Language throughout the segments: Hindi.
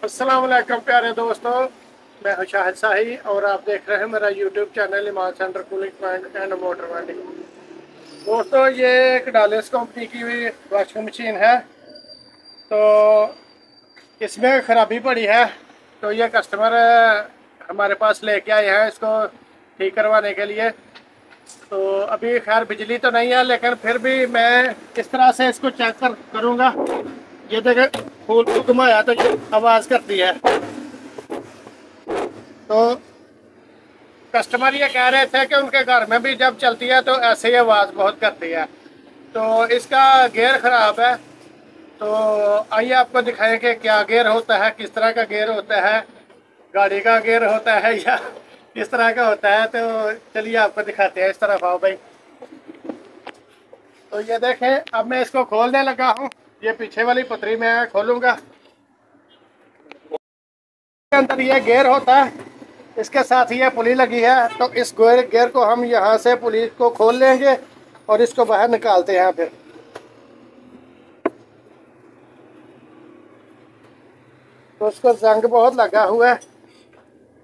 अस्सलाम वालेकुम प्यारे दोस्तों, मैं हूं शाहिद शाही और आप देख रहे हैं मेरा YouTube channel Iman centre cooling point and motor winding. दोस्तों, ये एक डालेस कंपनी की वॉशिंग मशीन है। तो इसमें ख़राबी पड़ी है, तो ये कस्टमर हमारे पास लेके आए हैं इसको ठीक करवाने के लिए। तो अभी खैर बिजली तो नहीं है, लेकिन फिर भी मैं इस तरह से इसको चेक करूँगा। ये देखें, फूल को घुमाया तो ये आवाज़ करती है। तो कस्टमर ये कह रहे थे कि उनके घर में भी जब चलती है तो ऐसे ही आवाज़ बहुत करती है। तो इसका गियर ख़राब है। तो आइए आपको दिखाएं कि क्या गियर होता है, किस तरह का गियर होता है, गाड़ी का गियर होता है या किस तरह का होता है। तो चलिए आपको दिखाते हैं। इस तरफ आओ भाई। तो ये देखें, अब मैं इसको खोलने लगा हूँ। ये पीछे वाली पतरी में खोलूँगा। के अंदर ये गियर होता है, इसके साथ ये पुली लगी है। तो इस गियर को हम यहाँ से पुली को खोल लेंगे और इसको बाहर निकालते हैं। फिर तो उसको जंग बहुत लगा हुआ है,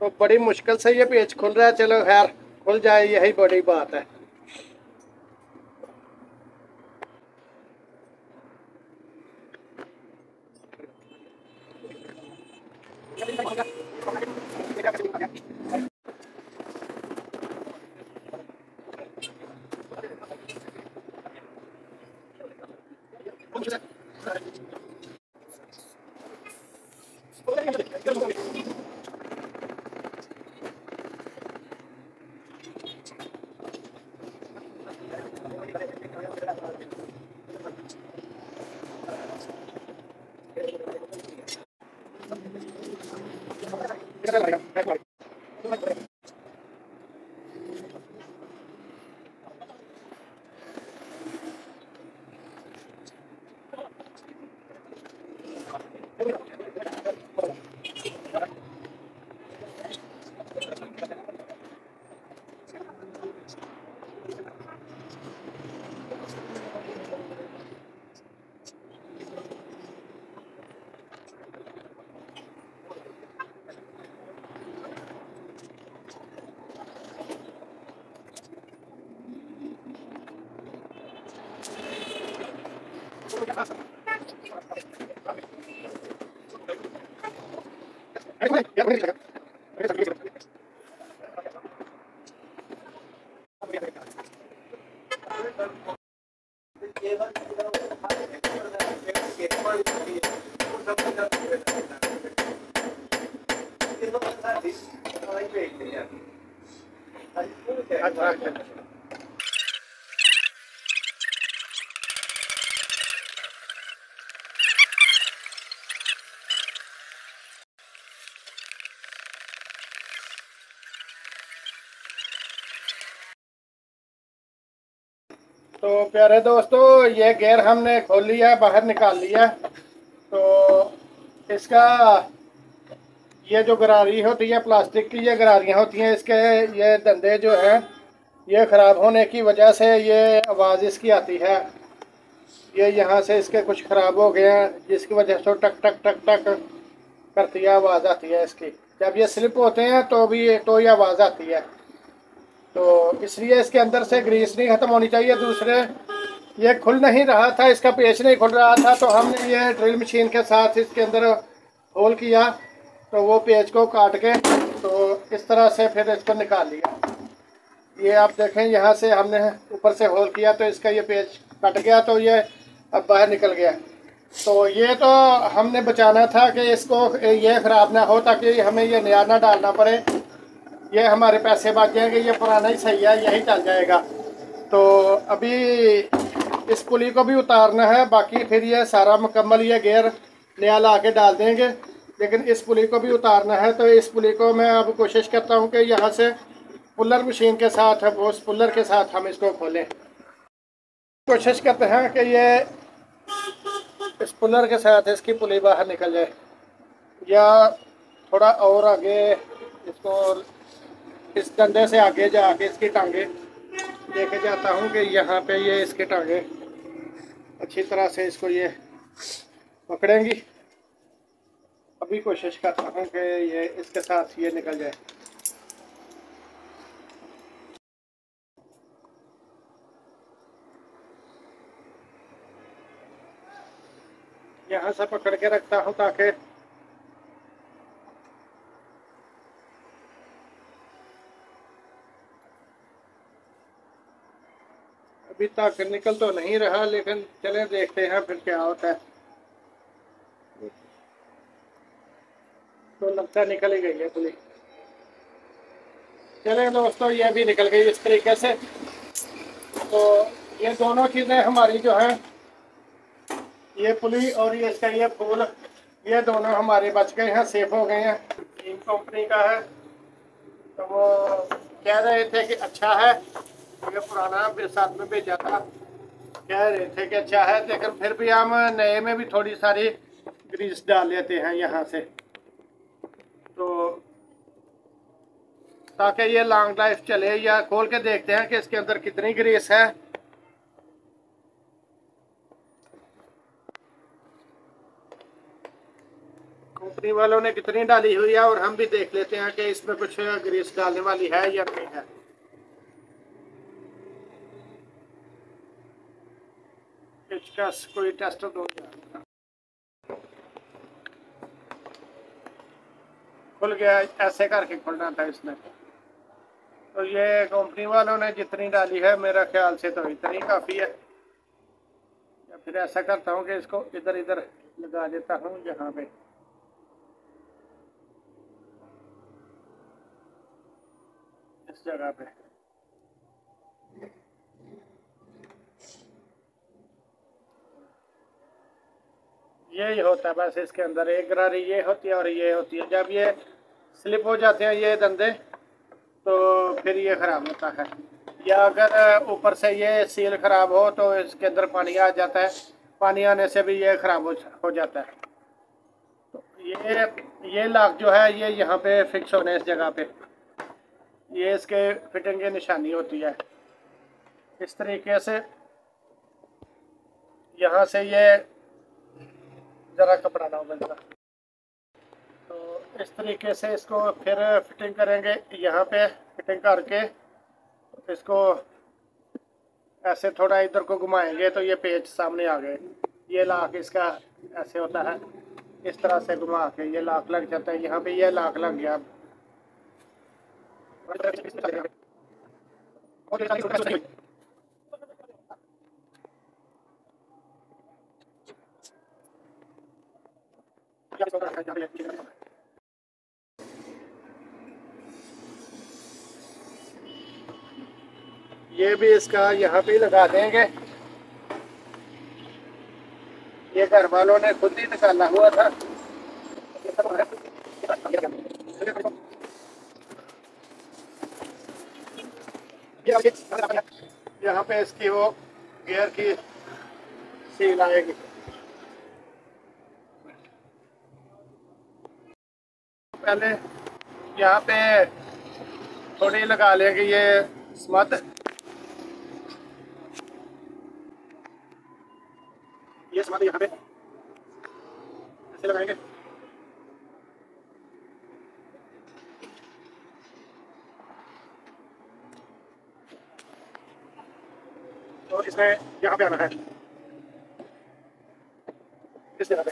तो बड़ी मुश्किल से ये पेच खुल रहा है। चलो खैर, खुल जाए, यही बड़ी बात है। तो प्यारे दोस्तों, ये गियर हमने खोल लिया, बाहर निकाल लिया। तो इसका ये जो गरारी होती है, प्लास्टिक की ये गरारियाँ होती हैं, इसके ये डंडे जो हैं ये ख़राब होने की वजह से ये आवाज़ इसकी आती है। ये यहाँ से इसके कुछ ख़राब हो गए हैं, जिसकी वजह से टक टक टक टक करती है, आवाज़ आती है इसकी। जब ये स्लिप होते हैं तो भी ये आवाज़ आती है। तो इसलिए इसके अंदर से ग्रीस नहीं ख़त्म होनी चाहिए। दूसरे, ये खुल नहीं रहा था, इसका पेच नहीं खुल रहा था, तो हमने ये ड्रिल मशीन के साथ इसके अंदर होल किया। तो वो पेच को काट के तो इस तरह से फिर इसको निकाल लिया। ये आप देखें, यहाँ से हमने ऊपर से होल किया तो इसका ये पेच कट गया, तो ये अब बाहर निकल गया। तो ये तो हमने बचाना था कि इसको ये ख़राब ना हो, ताकि हमें ये नया ना डालना पड़े। ये हमारे पैसे बच जाएंगे, ये पुराना ही सही है, यही चल जाएगा। तो अभी इस पुली को भी उतारना है, बाकी फिर ये सारा मुकम्मल ये गियर नया ला के डाल देंगे। लेकिन इस पुली को भी उतारना है, तो इस पुली को मैं अब कोशिश करता हूँ कि यहाँ से पुलर मशीन के साथ, वो पुलर के साथ हम इसको खोलें। कोशिश करते हैं कि ये इस पुलर के साथ इसकी पुली बाहर निकल जाए, या थोड़ा और आगे इसको इस डंडे से आगे जाके इसकी टांगे लेके जाता हूँ कि यहाँ पे ये इसके टांगे अच्छी तरह से इसको ये पकड़ेंगी। अभी कोशिश करता हूँ कि ये इसके साथ ये निकल जाए। यहाँ से पकड़ के रखता हूँ ताकि अभी तक निकल तो नहीं रहा, लेकिन चले देखते हैं फिर क्या होता है। तो लगता निकल ही गई है पुली। चले दोस्तों, ये भी निकल गई इस तरीके से। तो ये दोनों चीज़ें हमारी जो है, ये पुली और ये इसका ये फूल, ये दोनों हमारे बच गए हैं, सेफ हो गए हैं। इन कंपनी का है। तो वो कह रहे थे कि अच्छा है, ये पुराना भी साथ में भेजा था, कह रहे थे कि अच्छा है, लेकिन फिर भी हम नए में भी थोड़ी सारी ग्रीस डाल लेते हैं यहाँ से, तो ताकि ये लॉन्ग लाइफ चले। या खोल के देखते हैं कि इसके अंदर कितनी ग्रीस है। कंपनी वालों ने कितनी डाली हुई है, और हम भी देख लेते हैं कि इसमें कुछ ग्रीस डालने वाली है या नहीं है। इसका कोई टेस्ट दो, खुल गया, ऐसे करके खुलना था इसमें। तो ये कंपनी वालों ने जितनी डाली है, मेरा ख्याल से तो इतनी काफ़ी है। या फिर ऐसा करता हूँ कि इसको इधर इधर लगा देता हूँ, यहाँ पे इस जगह पे। यही होता है बस, इसके अंदर एक गरारी ये होती है और ये होती है। जब ये स्लिप हो जाते हैं ये धंधे, तो फिर ये ख़राब होता है। या अगर ऊपर से ये सील ख़राब हो तो इसके अंदर पानी आ जाता है, पानी आने से भी ये ख़राब हो जाता है। तो ये लॉक जो है, ये यहाँ पे फिक्स होने इस जगह पे, ये इसके फिटिंग की निशानी होती है। इस तरीके से यहाँ से ये ज़रा कपड़ा ना बनता। तो इस तरीके से इसको फिर फिटिंग करेंगे। यहाँ पे फिटिंग करके इसको ऐसे थोड़ा इधर को घुमाएंगे तो ये पेच सामने आ गए। ये लॉक इसका ऐसे होता है, इस तरह से घुमा के ये लॉक लग जाता है। यहाँ पे ये लॉक लग गया। ये भी इसका यहाँ पे लगा देंगे। ये घर वालों ने खुद ही निकाला हुआ था। यहाँ पे इसकी वो गियर की सील आएगी। पहले यहाँ पे थोड़ी लगा लेंगे ये स्मद, ये स्मद यहाँ पे ऐसे लगाएंगे। और इसमें यहाँ पे आना है, इस जगह पे।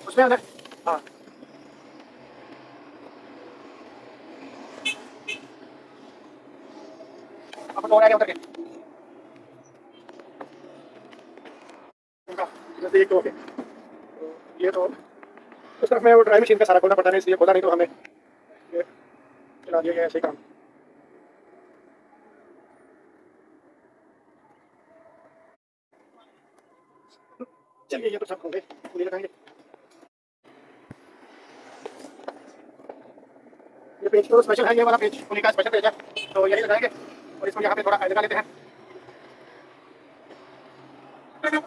उसमें आना है, हाँ। अपन और आगे उतर के जैसे एक तो ओके। तो ये तो उस तरफ में वो ड्राई मशीन का सारा खोलना पड़ता है, इसलिए खोला नहीं तो हमें ये चला दिया गया ऐसे ही काम। चलिए ये तो सब होंगे, पूरी लगाएंगे। ये पेज तो स्पेशल है, ये वाला पेज पुली का स्पेशल पेज है, तो यही लगाएंगे। और इसको यहाँ पे थोड़ा लगा लेते हैं। ये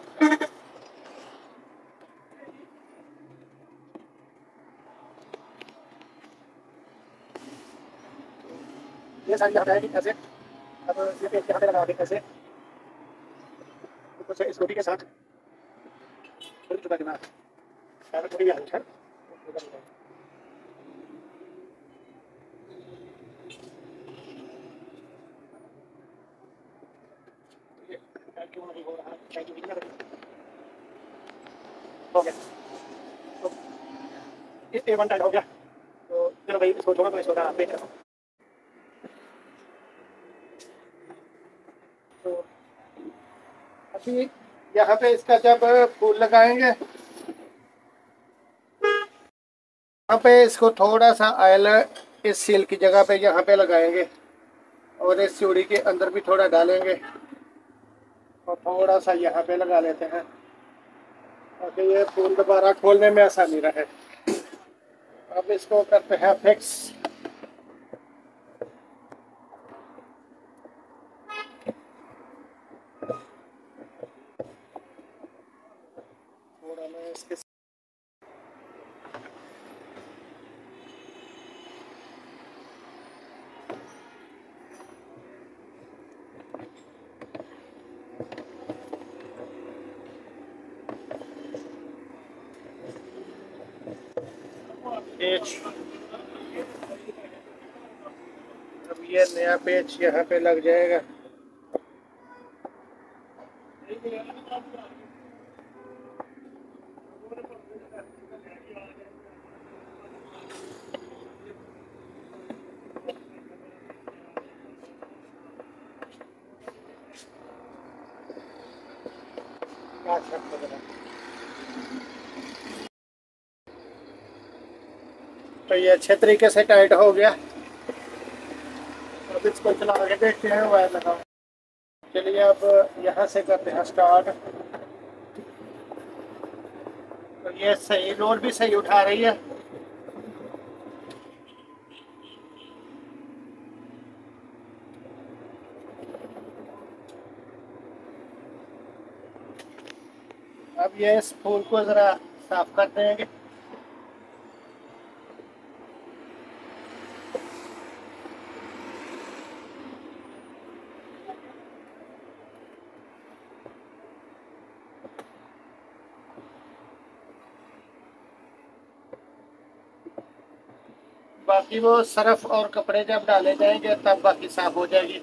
सारी यहाँ पे आएगी ऐसे। अब ये पेज यहाँ पे लगा के ऐसे ऊपर से इस रोटी के साथ थोड़ी चुका देना है, थोड़ी है। क्यों नहीं हो रहा हो गया तो ये वन टाइम हो गया। तो चलो भाई इसको छोड़ो, मैं इसको पेट करता हूँ। तो अभी यहाँ पे इसका जब फूल लगाएंगे, यहाँ पे इसको थोड़ा सा ऑयल इस सील की जगह पे यहाँ पे लगाएंगे और इस चूड़ी के अंदर भी थोड़ा डालेंगे और थोड़ा सा यहाँ पे लगा लेते हैं ताकि ये फूल दोबारा खोलने में आसानी रहे। अब इसको करते हैं फिक्स। थोड़ा मैं इसके पेच, अब ये नया पेच यहाँ पे लग जाएगा। तो ये अच्छे तरीके से टाइट हो गया। अब इसको चला के देखते हैं वायर लगाओ। चलिए अब यहाँ से करते हैं स्टार्ट। तो ये सही लोड भी सही उठा रही है। अब ये इस फूल को ज़रा साफ कर देंगे। बाकी वो सरफ और कपड़े जब डाले जाएंगे तब बाकी साफ हो जाएगी।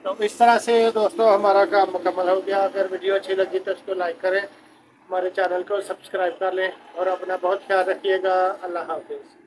तो इस तरह से दोस्तों हमारा काम मुकम्मल हो गया। अगर वीडियो अच्छी लगी तो इसको लाइक करें, हमारे चैनल को सब्सक्राइब कर लें और अपना बहुत ख्याल रखिएगा। अल्लाह हाफिज़।